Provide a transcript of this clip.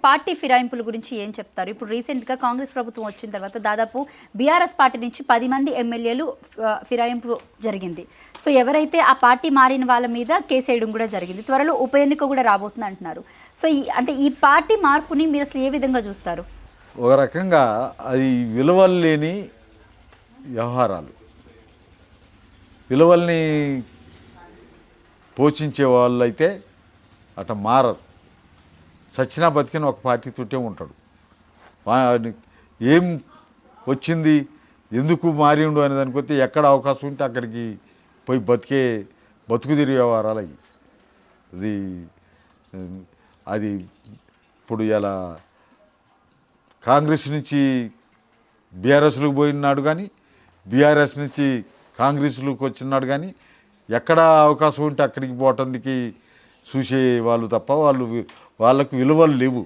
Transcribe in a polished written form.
Party ఫిరాయింపుల గురించి ఏం చెప్తారు? ఇప్పుడు రీసెంట్గా కాంగ్రెస్ ప్రభుత్వం వచ్చిన తర్వాత దాదాపు బీఆర్ఎస్ పార్టీ నుంచి 10 మంది ఎమ్మెల్యేలు ఫిరాయింపు జరిగింది. సో ఎవరైతే ఆ పార్టీ మారిన వాళ్ళ మీద కేసు వేయడం కూడా జరిగింది. త్వరలో ఉప ఎన్నిక కూడా రాబోతుంది అంటున్నారు. సో ఈ పార్టీ మార్పుని మీరు అసలు ఏ విధంగా చూస్తారు? ఒక రకంగా అది విలువలు లేని వ్యవహారాలు. విలువల్ని పోషించే వాళ్ళు అయితే అట మారరు. సచ్చినా బతికిన ఒక పార్టీ చుట్టే ఉంటాడు. ఏం వచ్చింది, ఎందుకు మారిండు అనే దానికొస్తే ఎక్కడ అవకాశం ఉంటే అక్కడికి పోయి బతుకు తిరిగే వ్యవహారాలు అవి. అది ఇప్పుడు ఇలా కాంగ్రెస్ నుంచి బీఆర్ఎస్లోకి పోయినాడు కానీ, బీఆర్ఎస్ నుంచి కాంగ్రెస్లోకి వచ్చినాడు కానీ, ఎక్కడ అవకాశం ఉంటే అక్కడికి పోవటానికి చూసే వాళ్ళు తప్ప వాళ్ళకు విలువలు లేవు.